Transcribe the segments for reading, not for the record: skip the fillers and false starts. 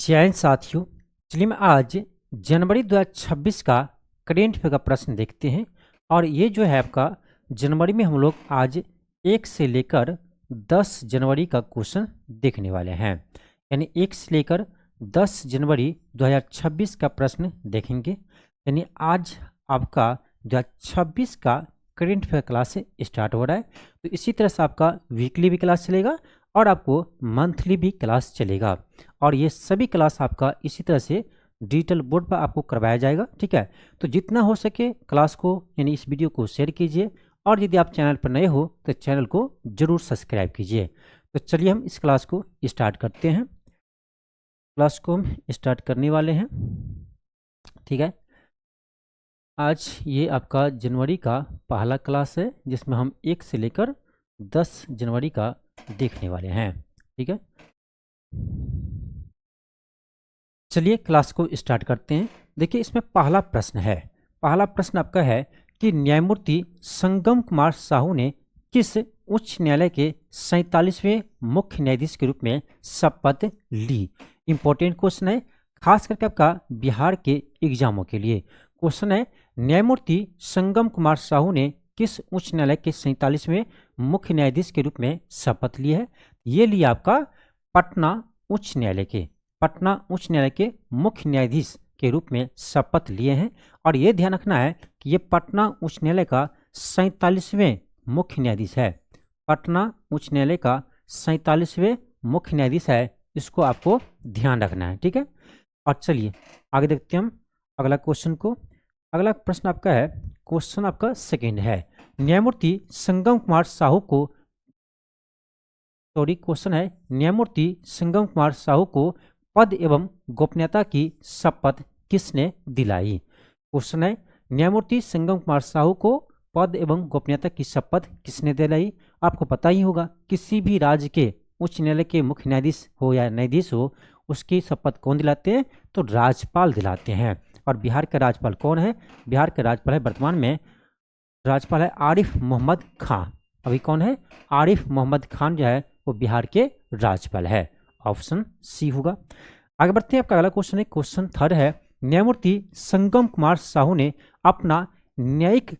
जय साथियों। चलिए मैं आज जनवरी 2026 का करेंट अफेयर का प्रश्न देखते हैं। और ये जो है आपका जनवरी में हम लोग आज 1 से लेकर 10 जनवरी का क्वेश्चन देखने वाले हैं। यानी 1 से लेकर 10 जनवरी 2026 का प्रश्न देखेंगे। यानी आज आपका 2026 का करेंट अफेयर क्लास स्टार्ट हो रहा है। तो इसी तरह से आपका वीकली भी क्लास चलेगा और आपको मंथली भी क्लास चलेगा। और ये सभी क्लास आपका इसी तरह से डिजिटल बोर्ड पर आपको करवाया जाएगा। ठीक है, तो जितना हो सके क्लास को यानी इस वीडियो को शेयर कीजिए। और यदि आप चैनल पर नए हो तो चैनल को जरूर सब्सक्राइब कीजिए। तो चलिए हम इस क्लास को स्टार्ट करते हैं। क्लास को हम स्टार्ट करने वाले हैं। ठीक है, आज ये आपका जनवरी का पहला क्लास है जिसमें हम 1 से लेकर 10 जनवरी का देखने वाले हैं। ठीक है, चलिए क्लास को स्टार्ट करते हैं। देखिए इसमें पहला प्रश्न है। पहला प्रश्न आपका है कि न्यायमूर्ति संगम कुमार साहू ने किस उच्च न्यायालय के 47वें मुख्य न्यायाधीश के रूप में शपथ ली। इंपॉर्टेंट क्वेश्चन है, खास करके आपका बिहार के एग्जामों के लिए क्वेश्चन है। न्यायमूर्ति संगम कुमार साहू ने किस उच्च न्यायालय के 47वें मुख्य न्यायाधीश के रूप में शपथ ली है। ये लिया आपका पटना उच्च न्यायालय के मुख्य न्यायाधीश के रूप में शपथ लिए हैं। और ये ध्यान रखना है कि ये पटना उच्च न्यायालय का 47वें मुख्य न्यायाधीश है। पटना उच्च न्यायालय का 47वें मुख्य न्यायाधीश है, इसको आपको ध्यान रखना है। ठीक है, और चलिए आगे देखते हैं हम अगला क्वेश्चन को। अगला प्रश्न आपका है, क्वेश्चन आपका सेकेंड है। न्यायमूर्ति संगम कुमार साहू को क्वेश्चन है, न्यायमूर्ति संगम कुमार साहू को पद एवं गोपनीयता की शपथ किसने दिलाई। क्वेश्चन है, न्यायमूर्ति संगम कुमार साहू को पद एवं गोपनीयता की शपथ किसने दिलाई। आपको पता ही होगा किसी भी राज्य के उच्च न्यायालय के मुख्य न्यायाधीश हो या न्यायाधीश हो, उसकी शपथ कौन दिलाते हैं, तो राज्यपाल दिलाते हैं। और बिहार का राज्यपाल कौन है, बिहार के राज्यपाल है वर्तमान में राज्यपाल है आरिफ मोहम्मद खान। अभी कौन है, आरिफ मोहम्मद खान जो है वो बिहार के राज्यपाल है। ऑप्शन सी होगा। आगे बढ़ते हैं, आपका अगला क्वेश्चन है, क्वेश्चन थर्ड है। न्यायमूर्ति संगम कुमार साहू ने अपना न्यायिक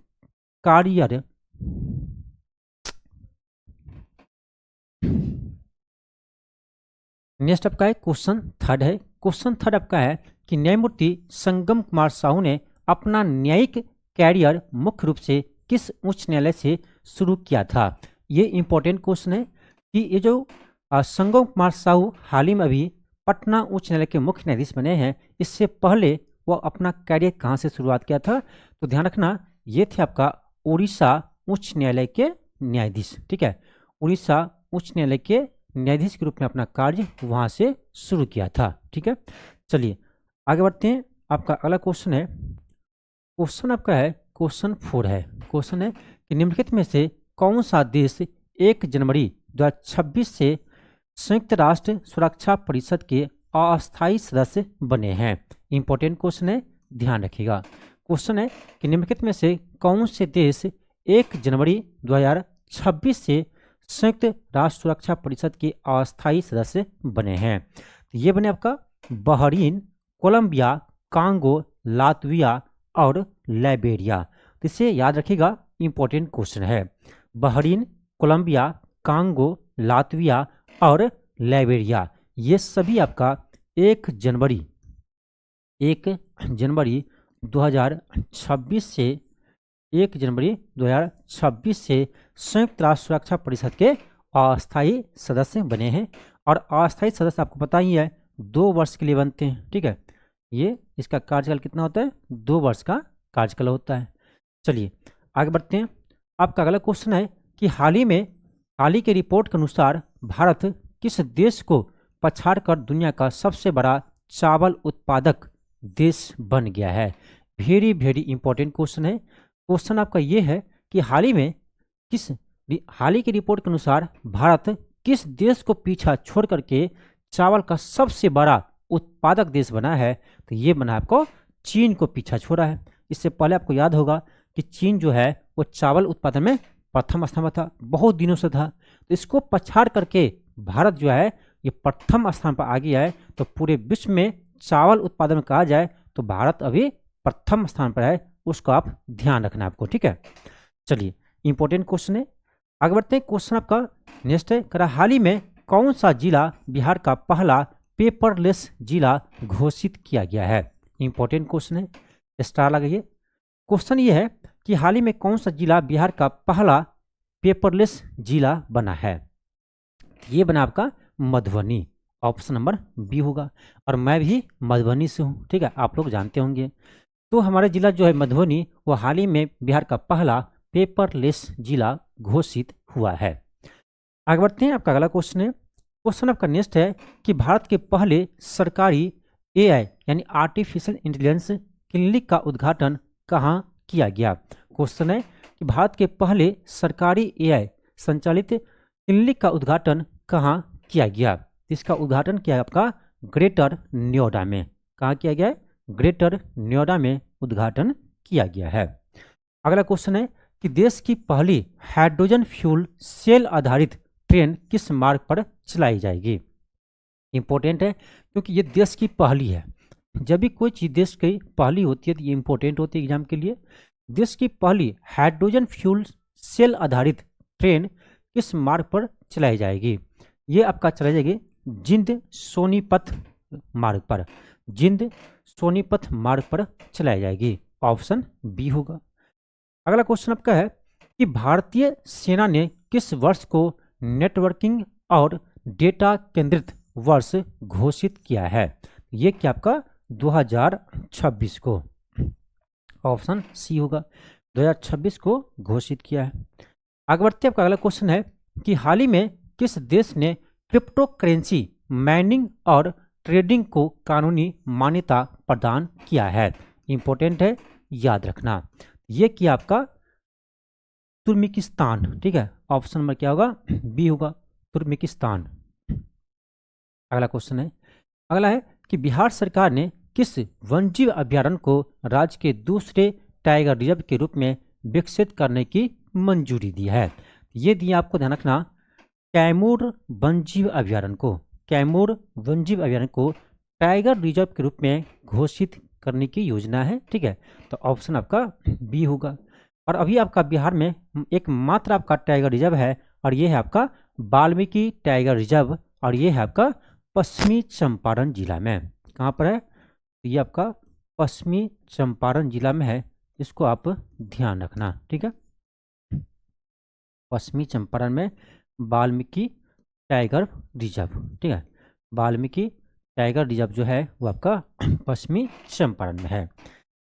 कार्य नेक्स्ट आपका है क्वेश्चन थर्ड है। क्वेश्चन थर्ड आपका है कि न्यायमूर्ति संगम कुमार साहू ने अपना न्यायिक कैरियर मुख्य रूप से किस उच्च न्यायालय से शुरू किया था। ये इंपॉर्टेंट क्वेश्चन है कि ये जो संगम कुमार साहू हाल ही में अभी पटना उच्च न्यायालय के मुख्य न्यायाधीश बने हैं, इससे पहले वो अपना कैरियर कहाँ से शुरुआत किया था। तो ध्यान रखना, ये थे आपका उड़ीसा उच्च न्यायालय के न्यायाधीश। ठीक है, उड़ीसा उच्च न्यायालय के न्यायाधीश के रूप में अपना कार्य वहाँ से शुरू किया था। ठीक है, चलिए आगे बढ़ते हैं। आपका अगला क्वेश्चन है, क्वेश्चन आपका है क्वेश्चन 4 है। क्वेश्चन है कि निम्नलिखित में से कौन सा देश 1 जनवरी 2026 से संयुक्त राष्ट्र सुरक्षा परिषद के अस्थायी सदस्य बने हैं। इंपॉर्टेंट क्वेश्चन है, ध्यान रखिएगा। क्वेश्चन है कि निम्नलिखित में से कौन से देश 1 जनवरी 2026 से संयुक्त राष्ट्र सुरक्षा परिषद के अस्थायी सदस्य बने हैं। तो ये बने आपका बहरीन, कोलंबिया, कांगो, लातविया और लाइबेरिया। तो इसे याद रखिएगा, इंपॉर्टेंट क्वेश्चन है। बहरीन, कोलंबिया, कांगो, लातविया और लाइबेरिया, ये सभी आपका 1 जनवरी 2026 से 1 जनवरी 2026 से संयुक्त राष्ट्र सुरक्षा परिषद के अस्थायी सदस्य बने हैं। और अस्थायी सदस्य आपको पता ही है 2 वर्ष के लिए बनते हैं। ठीक है, ये इसका कार्यकाल कितना होता है, 2 वर्ष का कार्यकाल होता है। चलिए आगे बढ़ते हैं। आपका अगला क्वेश्चन है कि हाल ही के रिपोर्ट के अनुसार भारत किस देश को पछाड़कर दुनिया का सबसे बड़ा चावल उत्पादक देश बन गया है। वेरी वेरी इंपॉर्टेंट क्वेश्चन है। क्वेश्चन आपका ये है कि हाल ही की रिपोर्ट के अनुसार भारत किस देश को पीछा छोड़ करके चावल का सबसे बड़ा उत्पादक देश बना है। तो ये बना आपको चीन को पीछा छोड़ा है। इससे पहले आपको याद होगा कि चीन जो है वो चावल उत्पादन में प्रथम स्थान में था, बहुत दिनों से था। तो इसको पछाड़ करके भारत जो है ये प्रथम स्थान पर आ गया है। तो पूरे विश्व में चावल उत्पादन कहा जाए तो भारत अभी प्रथम स्थान पर है, उसको आप ध्यान रखना आपको, ठीक है। चलिए इंपॉर्टेंट क्वेश्चन है, आगे बढ़ते हैं। क्वेश्चन आपका नेक्स्ट है, करा हाल ही में कौन सा जिला बिहार का पहला पेपरलेस जिला घोषित किया गया है। इंपॉर्टेंट क्वेश्चन है, स्टार लगाइए। क्वेश्चन ये है कि हाल ही में कौन सा जिला बिहार का पहला पेपरलेस जिला बना है। ये बना आपका मधुबनी, ऑप्शन नंबर बी होगा। और मैं भी मधुबनी से हूँ, ठीक है, आप लोग जानते होंगे। तो हमारा जिला जो है मधुबनी, वो हाल ही में बिहार का पहला पेपरलेस जिला घोषित हुआ है। आगे बढ़ते हैं, आपका अगला क्वेश्चन है। क्वेश्चन आपका नेक्स्ट है कि भारत के पहले सरकारी एआई यानी आर्टिफिशियल इंटेलिजेंस क्लिनिक का उद्घाटन कहाँ किया गया। क्वेश्चन है कि भारत के पहले सरकारी एआई संचालित क्लिनिक का उद्घाटन कहाँ किया गया। इसका उद्घाटन किया आपका ग्रेटर नोएडा में। कहाँ किया गया है? ग्रेटर नोएडा में उद्घाटन किया गया है। अगला क्वेश्चन है कि देश की पहली हाइड्रोजन फ्यूल सेल आधारित ट्रेन किस मार्ग पर चलाई जाएगी। इंपॉर्टेंट है क्योंकि ये देश की पहली है। जब भी कोई चीज़ देश की पहली होती है तो ये इंपॉर्टेंट होती है एग्जाम के लिए। देश की पहली हाइड्रोजन फ्यूल सेल आधारित ट्रेन किस मार्ग पर चलाई जाएगी। ये आपका चलाई जाएगी जिंद सोनीपत मार्ग पर। जिंद सोनीपत मार्ग पर चलाई जाएगी, ऑप्शन बी होगा। अगला क्वेश्चन आपका है कि भारतीय सेना ने किस वर्ष को नेटवर्किंग और डेटा केंद्रित वर्ष घोषित किया है। ये क्या आपका 2026 को, ऑप्शन सी होगा, 2026 को घोषित किया है। आगे बढ़ते आपका अगला क्वेश्चन है कि हाल ही में किस देश ने क्रिप्टो करेंसी माइनिंग और ट्रेडिंग को कानूनी मान्यता प्रदान किया है। इंपॉर्टेंट है, याद रखना। ये किया आपका तुर्कमेनिस्तान, ठीक है, ऑप्शन नंबर क्या होगा? बी होगा, तुर्कमेनिस्तान। अगला क्वेश्चन है, अगला है कि बिहार सरकार ने किस वन्यजीव अभ्यारण्य को राज्य के दूसरे टाइगर रिजर्व के रूप में विकसित करने की मंजूरी दी है। ये दिया आपको ध्यान रखना, कैमूर वन्यजीव अभ्यारण्य को, कैमूर वन्यजीव अभ्यारण्य को टाइगर रिजर्व के रूप में घोषित करने की योजना है, ठीक है। तो ऑप्शन आपका बी होगा। और अभी आपका बिहार में एक मात्र आपका टाइगर रिजर्व है और ये है आपका वाल्मीकि टाइगर रिजर्व, और ये है आपका पश्चिमी चंपारण जिला में। कहाँ पर है? ये आपका पश्चिमी चंपारण जिला में है, इसको आप ध्यान रखना, ठीक है। पश्चिमी चंपारण में वाल्मीकि टाइगर रिजर्व, ठीक है, वाल्मीकि टाइगर रिजर्व जो है वो आपका पश्चिमी चंपारण में है।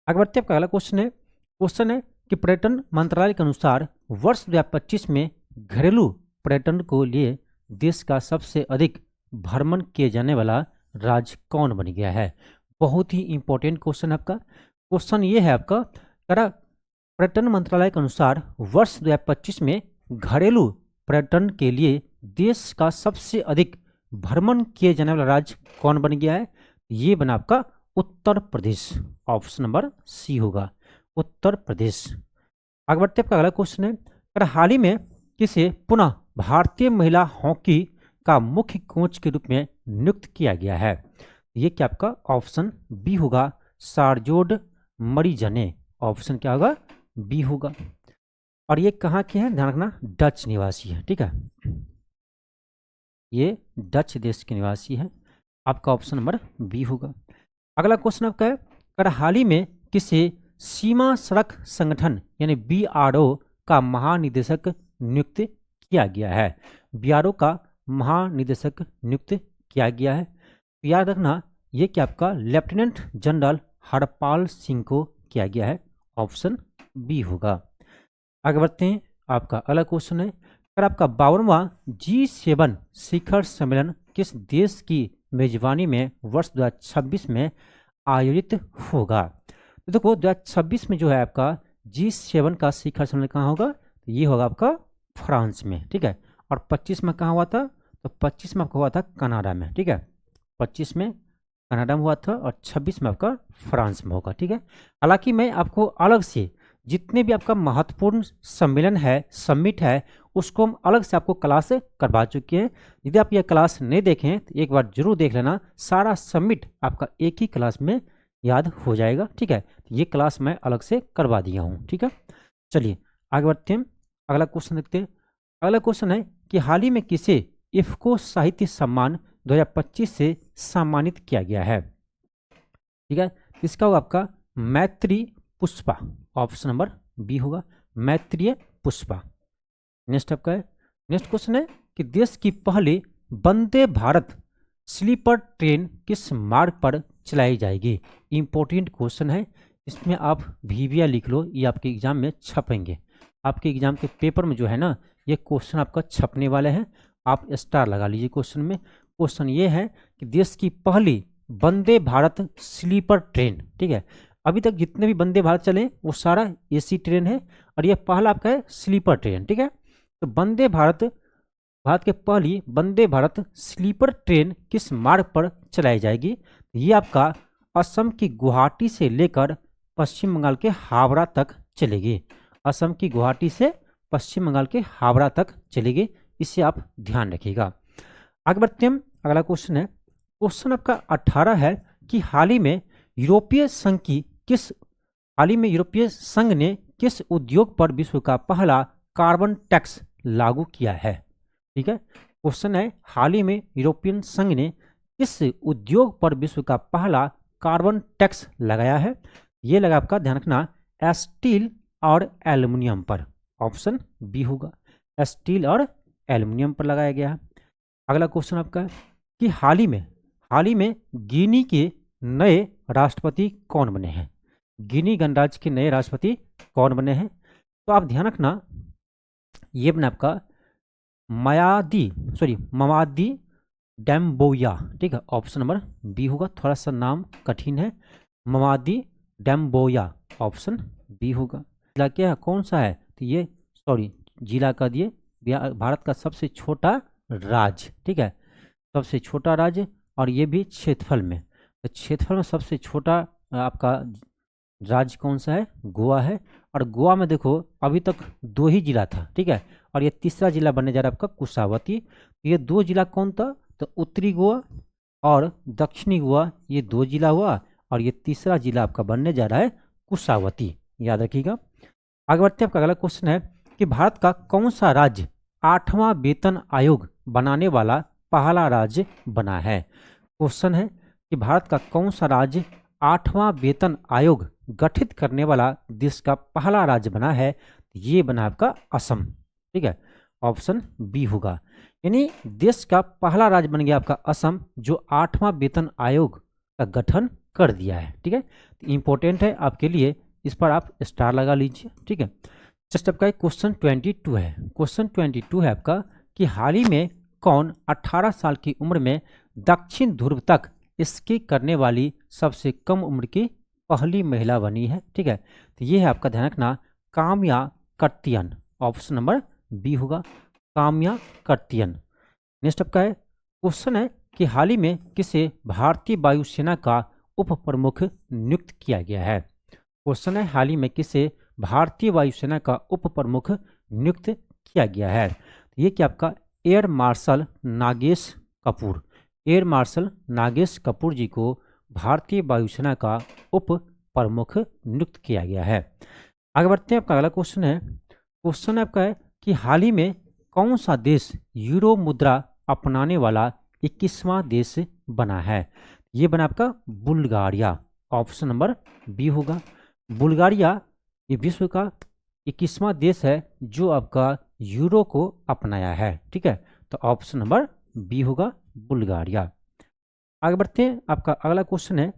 आगे बढ़ते आपका अगला क्वेश्चन है कि पर्यटन मंत्रालय के अनुसार वर्ष 2025 में घरेलू पर्यटन को लिए देश का सबसे अधिक भ्रमण किए जाने वाला राज्य कौन बन गया है। बहुत ही इंपॉर्टेंट क्वेश्चन है आपका। क्वेश्चन ये है आपका, पर्यटन मंत्रालय के अनुसार वर्ष 2025 में घरेलू पर्यटन के लिए देश का सबसे अधिक भ्रमण किए जाने वाला राज्य कौन बन गया है। ये बना आपका Uttar Pradesh, option number C होगा, उत्तर प्रदेश। आगे बढ़ते आपका अगला क्वेश्चन है, हाल ही में किसे पुनः भारतीय महिला हॉकी का मुख्य कोच के रूप में नियुक्त किया गया है। ये क्या आपका ऑप्शन बी होगा, शारजोड मरीजने, ऑप्शन क्या होगा? बी होगा। और ये कहाँ के हैं? ध्यान रखना, डच निवासी है, ठीक है, ये डच देश के निवासी है, आपका ऑप्शन नंबर बी होगा। अगला क्वेश्चन आपका है, हाल ही में किसे सीमा सड़क संगठन यानी बीआरओ का महानिदेशक नियुक्त किया गया है। बीआरओ का महानिदेशक नियुक्त किया गया है, तो याद रखना ये क्या आपका लेफ्टिनेंट जनरल हरपाल सिंह को किया गया है, ऑप्शन बी होगा। आगे बढ़ते हैं, आपका अगला क्वेश्चन है, आपका 52वां G7 शिखर सम्मेलन किस देश की मेजबानी में वर्ष 2026 में आयोजित होगा। तो देखो 2026 में जो है आपका G7 का शिखर सम्मेलन कहाँ होगा? तो ये होगा आपका फ्रांस में, ठीक है। और 25 में कहाँ हुआ था? तो 25 में आपका हुआ था कनाडा में, ठीक है, 25 में कनाडा में हुआ था और 26 में आपका फ्रांस में होगा, ठीक है। हालांकि मैं आपको अलग से जितने भी आपका महत्वपूर्ण सम्मेलन है, समिट है, उसको हम अलग से आपको क्लास करवा चुके हैं। यदि आप ये क्लास नहीं देखें तो एक बार जरूर देख लेना, सारा समिट आपका एक ही क्लास में याद हो जाएगा। ठीक है, ये क्लास मैं अलग से करवा दिया हूँ। ठीक है, चलिए आगे बढ़ते हैं, अगला क्वेश्चन देखते हैं। अगला क्वेश्चन है कि हाल ही में किसे इफ्को साहित्य सम्मान 2025 से सम्मानित किया गया है। ठीक है, इसका होगा आपका मैत्री पुष्पा, ऑप्शन नंबर बी होगा, मैत्रीय पुष्पा। नेक्स्ट आपका है, नेक्स्ट क्वेश्चन है कि देश की पहली वंदे भारत स्लीपर ट्रेन किस मार्ग पर चलाई जाएगी। इंपॉर्टेंट क्वेश्चन है, इसमें आप VVR लिख लो, ये आपके एग्जाम में छपेंगे। आपके एग्जाम के पेपर में जो है ना, ये क्वेश्चन आपका छपने वाले हैं, आप स्टार लगा लीजिए क्वेश्चन में। क्वेश्चन ये है कि देश की पहली वंदे भारत स्लीपर ट्रेन। ठीक है, अभी तक जितने भी वंदे भारत चले वो सारा AC ट्रेन है, और ये पहला आपका है स्लीपर ट्रेन। ठीक है, तो वंदे भारत, भारत के पहली वंदे भारत स्लीपर ट्रेन किस मार्ग पर चलाई जाएगी। ये आपका असम की गुवाहाटी से लेकर पश्चिम बंगाल के हावड़ा तक चलेगी। असम की गुवाहाटी से पश्चिम बंगाल के हावड़ा तक चलेगी, इसे आप ध्यान रखिएगा। आगे बढ़ते हैं, अगला क्वेश्चन है, क्वेश्चन आपका 18 है कि हाल ही में यूरोपीय संघ ने किस उद्योग पर विश्व का पहला कार्बन टैक्स लागू किया है। ठीक है, क्वेश्चन है हाल ही में यूरोपियन संघ ने किस उद्योग पर विश्व का पहला कार्बन टैक्स लगाया है। ये लगा आपका, ध्यान रखना, स्टील और एल्युमिनियम पर, ऑप्शन बी होगा, स्टील और एल्युमिनियम पर लगाया गया है। अगला क्वेश्चन आपका है कि हाल ही में गिनी के नए राष्ट्रपति कौन बने हैं। गिनी गणराज्य के नए राष्ट्रपति कौन बने हैं, तो आप ध्यान रखना, ये बना आपका ममादी डैम्बोया। ठीक है, ऑप्शन नंबर बी होगा, थोड़ा सा नाम कठिन है, ममादी डैम्बोया, ऑप्शन बी होगा। जिला क्या है, कौन सा है, तो ये जिला का दिए, भारत का सबसे छोटा राज्य। ठीक है, सबसे छोटा राज्य, और ये भी क्षेत्रफल में, तो क्षेत्रफल में सबसे छोटा आपका राज्य कौन सा है, गोवा है। और गोवा में देखो अभी तक 2 ही जिला था। ठीक है, और ये तीसरा जिला बनने जा रहा है आपका कुशावती। ये 2 जिला कौन था, तो उत्तरी गोवा और दक्षिणी गोवा, ये 2 जिला हुआ, और ये तीसरा जिला आपका बनने जा रहा है कुशावती, याद रखिएगा। आगे बढ़ते हैं, आपका अगला क्वेश्चन है कि भारत का कौन सा राज्य 8वां वेतन आयोग बनाने वाला पहला राज्य बना है। क्वेश्चन है कि भारत का कौन सा राज्य 8वां वेतन आयोग गठित करने वाला देश का पहला राज्य बना है। ये बना आपका असम। ठीक है, ऑप्शन बी होगा, यानी देश का पहला राज्य बन गया आपका असम, जो 8वां वेतन आयोग का गठन कर दिया है। ठीक है, तो इंपॉर्टेंट है आपके लिए, इस पर आप स्टार लगा लीजिए। ठीक है, जस्ट आपका क्वेश्चन 22 है। क्वेश्चन 22 है आपका कि हाल ही में कौन 18 साल की उम्र में दक्षिण ध्रुव तक स्की करने वाली सबसे कम उम्र की पहली महिला बनी है। ठीक है, तो ये है आपका, ध्यान रखना, काम्या कर्तियन, ऑप्शन नंबर बी होगा, काम्या कर्तियन। नेक्स्ट आपका है, क्वेश्चन है कि हाल ही में किसे भारतीय वायुसेना का उप प्रमुख नियुक्त किया गया है। क्वेश्चन है हाल ही में किसे भारतीय वायुसेना का उप प्रमुख नियुक्त किया गया है। ये क्या आपका air marshal Nagesh Kapoor, air marshal Nagesh Kapoor ji को भारतीय वायुसेना का उप प्रमुख नियुक्त किया गया है। आगे बढ़ते हैं, आपका अगला क्वेश्चन है, क्वेश्चन आपका है कि हाल ही में कौन सा देश यूरो मुद्रा अपनाने वाला 21वां देश बना है। ये बना आपका बुल्गारिया, ऑप्शन नंबर बी होगा। बुल्गारिया ये विश्व का 21वां देश है जो आपका यूरो को अपनाया है। ठीक है, तो ऑप्शन नंबर बी होगा, बुल्गारिया। आगे बढ़ते हैं, आपका अगला क्वेश्चन है,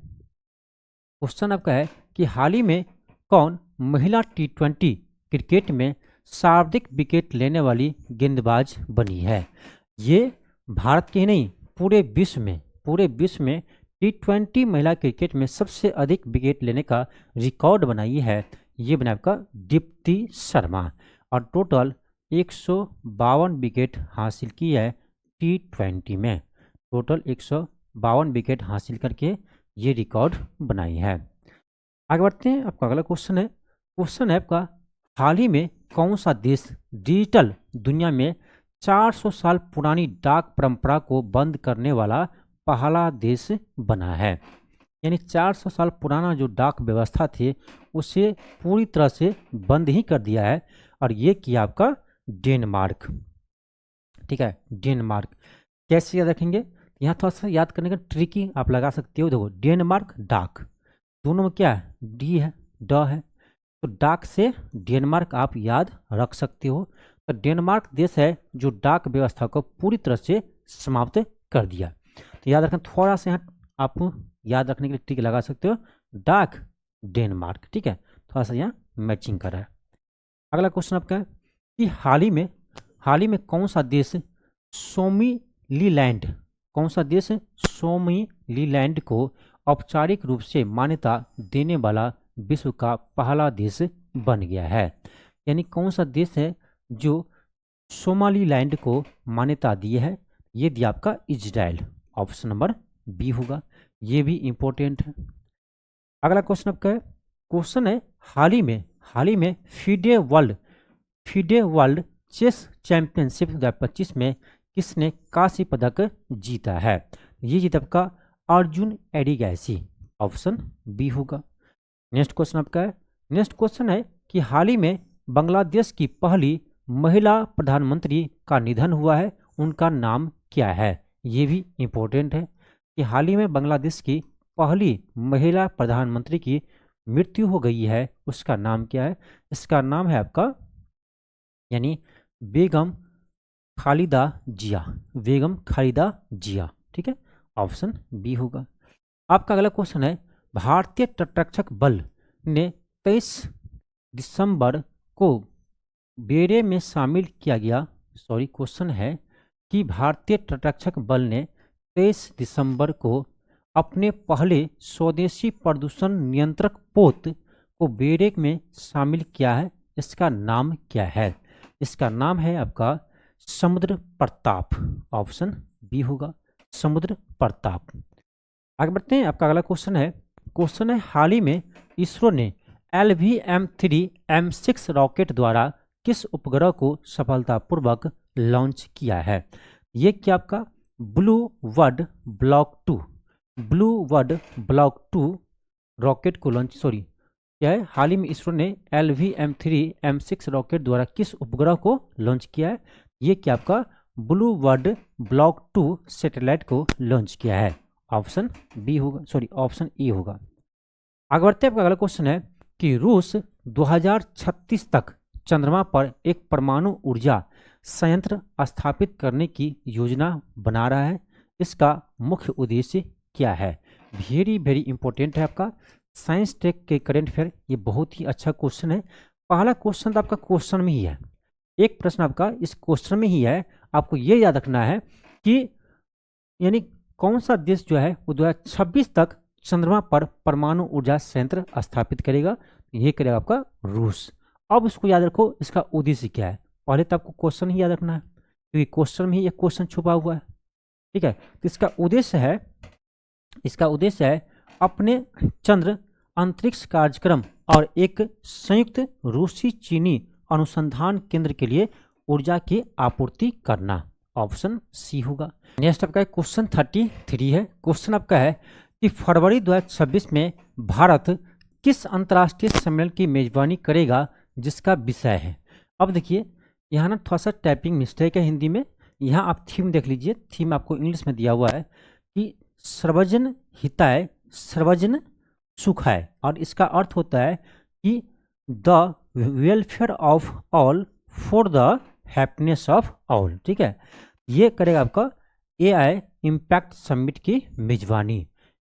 क्वेश्चन आपका है कि हाल ही में कौन महिला T20 क्रिकेट में सर्वाधिक विकेट लेने वाली गेंदबाज बनी है। ये भारत के ही नहीं, पूरे विश्व में T20 महिला क्रिकेट में सबसे अधिक विकेट लेने का रिकॉर्ड बनाई है। ये बना आपका दीप्ति शर्मा, और टोटल 152 विकेट हासिल की है T20 में, टोटल 152 विकेट हासिल करके ये रिकॉर्ड बनाई है। आगे बढ़ते हैं, आपका अगला क्वेश्चन है, क्वेश्चन है आपका, हाल ही में कौन सा देश डिजिटल दुनिया में 400 साल पुरानी डाक परंपरा को बंद करने वाला पहला देश बना है? यानी 400 साल पुराना जो डाक व्यवस्था थी उसे पूरी तरह से बंद ही कर दिया है, और ये किया आपका डेनमार्क। ठीक है, डेनमार्क। कैसे याद रखेंगे? यहाँ थोड़ा सा याद करने का ट्रिकी आप लगा सकते हो। देखो, डेनमार्क डाक दोनों में क्या है, डी है, ड है, तो डाक से डेनमार्क आप याद रख सकते हो। तो डेनमार्क देश है जो डाक व्यवस्था को पूरी तरह से समाप्त कर दिया। तो याद रखें, थोड़ा सा यहाँ आप याद रखने के लिए ट्रिक लगा सकते हो, डाक डेनमार्क। ठीक है, थोड़ा सा यहाँ मैचिंग कर रहा है। अगला क्वेश्चन आपका है कि हाल ही में कौन सा देश सोमिलीलैंड, कौन सा देश सोमिलीलैंड को औपचारिक रूप से मान्यता देने वाला विश्व का पहला देश बन गया है? यानी कौन सा देश है जो सोमालीलैंड को मान्यता दिए है? ये दिया आपका इजराइल, ऑप्शन नंबर बी होगा। ये भी इंपॉर्टेंट है। अगला क्वेश्चन आपका है, क्वेश्चन है हाल ही में फीडे वर्ल्ड चेस चैंपियनशिप 2025 में किसने कांस्य पदक जीता है? ये जीता आपका अर्जुन एडिगैसी, ऑप्शन बी होगा। नेक्स्ट क्वेश्चन आपका है, नेक्स्ट क्वेश्चन है कि हाल ही में बांग्लादेश की पहली महिला प्रधानमंत्री का निधन हुआ है, उनका नाम क्या है? ये भी इंपॉर्टेंट है कि हाल ही में बांग्लादेश की पहली महिला प्रधानमंत्री की मृत्यु हो गई है, उसका नाम क्या है? इसका नाम है आपका यानी बेगम खालिदा जिया, बेगम खालिदा जिया। ठीक है, ऑप्शन बी होगा। आपका अगला क्वेश्चन है, भारतीय तटरक्षक बल ने 23 दिसंबर को बेड़े में शामिल किया गया, क्वेश्चन है कि भारतीय तटरक्षक बल ने 23 दिसंबर को अपने पहले स्वदेशी प्रदूषण नियंत्रक पोत को बेड़े में शामिल किया है, इसका नाम क्या है? इसका नाम है आपका समुद्र प्रताप, ऑप्शन बी होगा, समुद्र प्रताप। आगे बढ़ते हैं। आपका अगला क्वेश्चन है हाल ही में इसरो ने LVM-3M6 रॉकेट द्वारा किस उपग्रह को सफलतापूर्वक लॉन्च किया है? ये क्या आपका ब्लू वर्ड ब्लॉक 2 रॉकेट को लॉन्च, क्या है, हाल ही में इसरो ने LVM-3M6 रॉकेट द्वारा किस उपग्रह को लॉन्च किया है? ये क्या आपका ब्लू वर्ड ब्लॉक 2 सैटेलाइट को लॉन्च किया है, ऑप्शन बी होगा, ऑप्शन ए होगा। आगे बढ़ते हैं। आपका अगला क्वेश्चन है कि रूस 2036 तक चंद्रमा पर एक परमाणु ऊर्जा संयंत्र स्थापित करने की योजना बना रहा है, इसका मुख्य उद्देश्य क्या है? वेरी वेरी इंपॉर्टेंट है आपका साइंस टेक के करंट अफेयर। ये बहुत ही अच्छा क्वेश्चन है। पहला क्वेश्चन तो आपका क्वेश्चन में ही है, एक प्रश्न आपका इस क्वेश्चन में ही है। आपको ये याद रखना है कि यानी कौन सा देश जो है वो 2026 तक चंद्रमा पर परमाणु ऊर्जा संयंत्र स्थापित करेगा? ये करेगा आपका रूस। अब इसको याद रखो, इसका उद्देश्य क्या है। पहले तो आपको क्वेश्चन ही याद रखना है क्योंकि क्वेश्चन में ही एक क्वेश्चन छुपा हुआ है। ठीक है, तो इसका उद्देश्य है अपने चंद्र अंतरिक्ष कार्यक्रम और एक संयुक्त रूसी चीनी अनुसंधान केंद्र के लिए ऊर्जा की आपूर्ति करना, ऑप्शन सी होगा। नेक्स्ट आपका क्वेश्चन 33 है। क्वेश्चन आपका है कि फरवरी 2026 में भारत किस अंतर्राष्ट्रीय सम्मेलन की मेजबानी करेगा, जिसका विषय है? अब देखिए यहाँ ना थोड़ा सा टाइपिंग मिस्टेक है हिंदी में। यहाँ आप थीम देख लीजिए, थीम आपको इंग्लिश में दिया हुआ है कि सर्वजन हिताय सर्वजन सुखाय, और इसका अर्थ होता है कि the welfare of all for the happiness of all. ठीक है, ये करेगा आपका AI इम्पैक्ट समिट की मेजबानी।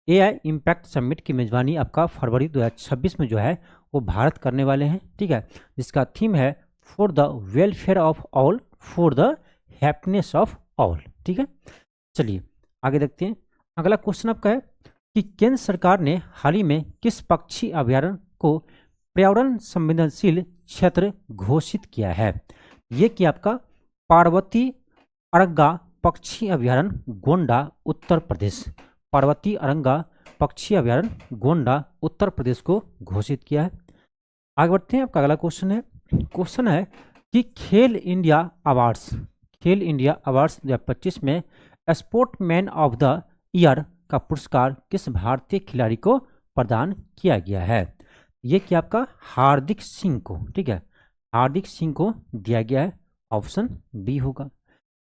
AI इम्पैक्ट समिट की मेजबानी आपका फरवरी 2026 में जो है वो भारत करने वाले हैं। ठीक है, जिसका थीम है for the welfare of all for the happiness of all. ठीक है, चलिए आगे देखते हैं। अगला क्वेश्चन आपका है कि केंद्र सरकार ने हाल ही में किस पक्षी अभयारण्य को पर्यावरण संवेदनशील क्षेत्र घोषित किया है? ये कि आपका पार्वती अरंगा पक्षी अभयारण्य गोंडा उत्तर प्रदेश, पार्वती अरंगा पक्षी अभयारण्य गोंडा उत्तर प्रदेश को घोषित किया है। आगे बढ़ते हैं। आपका अगला क्वेश्चन है कि खेल इंडिया अवार्ड्स 2025 में स्पोर्टमैन ऑफ द ईयर का पुरस्कार किस भारतीय खिलाड़ी को प्रदान किया गया है? ये कि आपका हार्दिक सिंह को, ठीक है, हार्दिक सिंह को दिया गया है। ऑप्शन बी होगा।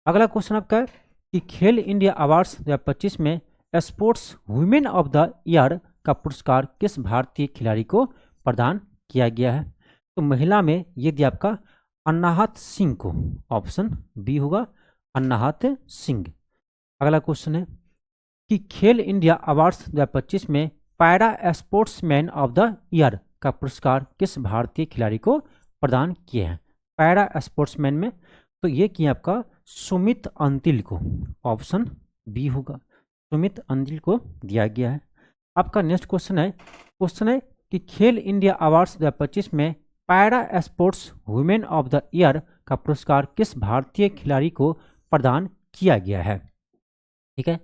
अगला क्वेश्चन आपका है कि खेल इंडिया अवार्ड्स 2025 में sports women of the year का पुरस्कार किस भारतीय खिलाड़ी को प्रदान किया गया है? तो महिला में ये दिया आपका अन्नाहत सिंह को। ऑप्शन बी होगा, अन्नाहत सिंह। अगला क्वेश्चन है कि खेल इंडिया अवार्ड्स 2025 में para sportsman of the year का पुरस्कार किस भारतीय खिलाड़ी को प्रदान किए हैं? पैरा स्पोर्ट्समैन में तो ये किया आपका सुमित अंतिल को। ऑप्शन बी होगा, सुमित अंतिल को दिया गया है। आपका नेक्स्ट क्वेश्चन है कि खेल इंडिया अवार्ड्स 2025 में para sports women of the year का पुरस्कार किस भारतीय खिलाड़ी को प्रदान किया गया है? ठीक है,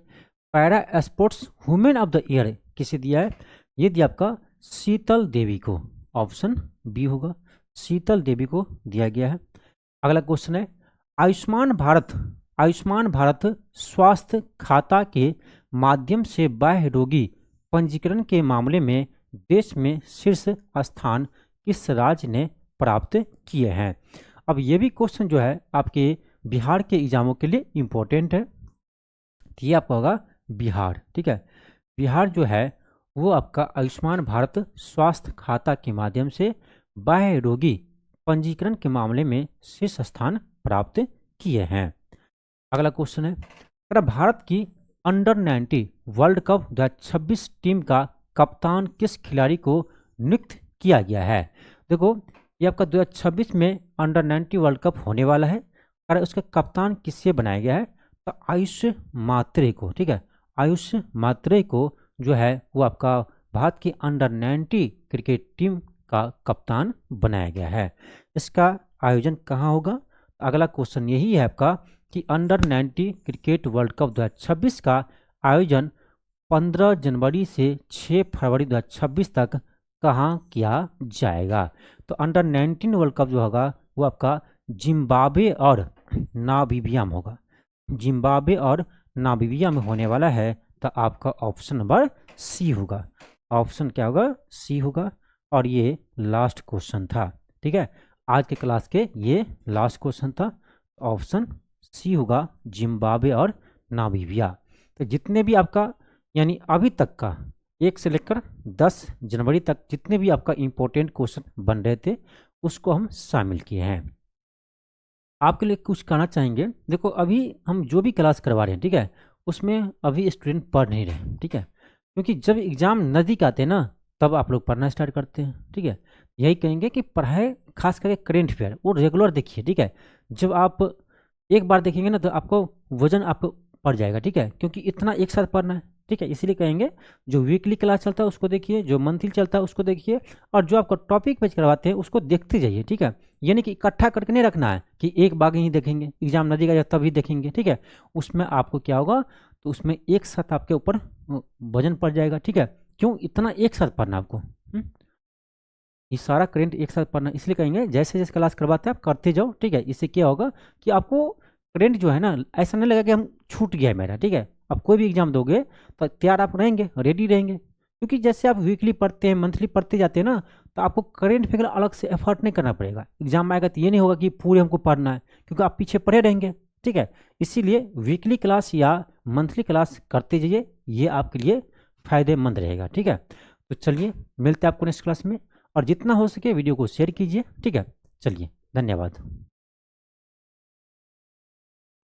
para sports women of the year किसे दिया है? ये दिया आपका शीतल देवी को। ऑप्शन बी होगा, शीतल देवी को दिया गया है। अगला क्वेश्चन है आयुष्मान भारत स्वास्थ्य खाता के माध्यम से बाह्य रोगी पंजीकरण के मामले में देश में शीर्ष स्थान किस राज्य ने प्राप्त किए हैं? अब ये भी क्वेश्चन जो है आपके बिहार के एग्जामों के लिए इम्पोर्टेंट है। तो ये आपका होगा बिहार, ठीक है। बिहार जो है वो आपका आयुष्मान भारत स्वास्थ्य खाता के माध्यम से बाह्य रोगी पंजीकरण के मामले में शीर्ष स्थान प्राप्त किए हैं। अगला क्वेश्चन है अगर भारत की अंडर 90 वर्ल्ड कप 2026 टीम का कप्तान किस खिलाड़ी को नियुक्त किया गया है? देखो ये आपका 2026 में अंडर 90 वर्ल्ड कप होने वाला है और उसका कप्तान किससे बनाया गया है? तो आयुष मात्रे को, ठीक है, आयुष मात्रे को जो है वो आपका भारत की अंडर 90 क्रिकेट टीम का कप्तान बनाया गया है। इसका आयोजन कहाँ होगा? अगला क्वेश्चन यही है आपका कि अंडर 90 क्रिकेट वर्ल्ड कप 2026 का आयोजन 15 जनवरी से 6 फरवरी 2026 तक कहाँ किया जाएगा? तो अंडर 19 वर्ल्ड कप जो होगा वो आपका जिम्बाब्वे और नामीबिया में होगा। जिम्बाब्वे और नामीबिया में होने वाला है। तो आपका ऑप्शन नंबर सी होगा। ऑप्शन क्या होगा? सी होगा। और ये लास्ट क्वेश्चन था, ठीक है, आज के क्लास के ये लास्ट क्वेश्चन था। ऑप्शन सी होगा, जिम्बाब्वे और नामीबिया। तो जितने भी आपका यानी अभी तक का 1 से लेकर 10 जनवरी तक जितने भी आपका इम्पोर्टेंट क्वेश्चन बन रहे थे उसको हम शामिल किए हैं। आपके लिए कुछ कहना चाहेंगे। देखो अभी हम जो भी क्लास करवा रहे हैं, ठीक है, उसमें अभी स्टूडेंट पढ़ नहीं रहे, ठीक है, क्योंकि जब एग्ज़ाम नज़दीक आते हैं ना तब आप लोग पढ़ना स्टार्ट करते हैं, ठीक है। यही कहेंगे कि पढ़ाई खास करके करेंट अफेयर वो रेगुलर देखिए, ठीक है। जब आप एक बार देखेंगे ना तो आपको वजन आपको पड़ जाएगा, ठीक है, क्योंकि इतना एक साथ पढ़ना है, ठीक है। इसीलिए कहेंगे जो वीकली क्लास चलता है उसको देखिए, जो मंथली चलता है उसको देखिए, और जो आपको टॉपिक पेज करवाते हैं उसको देखते जाइए, ठीक है। यानी कि इकट्ठा करके नहीं रखना है कि एक बार ही देखेंगे, एग्जाम नजदीक आएगा तभी देखेंगे, ठीक है। उसमें आपको क्या होगा तो उसमें एक साथ आपके ऊपर वजन पड़ जाएगा, ठीक है। क्यों इतना एक साथ पढ़ना आपको? ये सारा करेंट एक साथ पढ़ना, इसलिए कहेंगे जैसे जैसे क्लास करवाते हैं आप करते जाओ, ठीक है। इससे क्या होगा कि आपको करेंट जो है ना ऐसा नहीं लगेगा कि हम छूट गया है मेरा, ठीक है। अब कोई भी एग्जाम दोगे तो तैयार आप रहेंगे, रेडी रहेंगे, क्योंकि जैसे आप वीकली पढ़ते हैं, मंथली पढ़ते जाते हैं ना तो आपको करेंट फिगर अलग से एफर्ट नहीं करना पड़ेगा। एग्जाम आएगा तो ये नहीं होगा कि पूरे हमको पढ़ना है, क्योंकि आप पीछे पढ़े रहेंगे, ठीक है। इसीलिए वीकली क्लास या मंथली क्लास करते जाइए, ये आपके लिए फ़ायदेमंद रहेगा, ठीक है। तो चलिए मिलते हैं आपको नेक्स्ट क्लास में, और जितना हो सके वीडियो को शेयर कीजिए, ठीक है। चलिए धन्यवाद।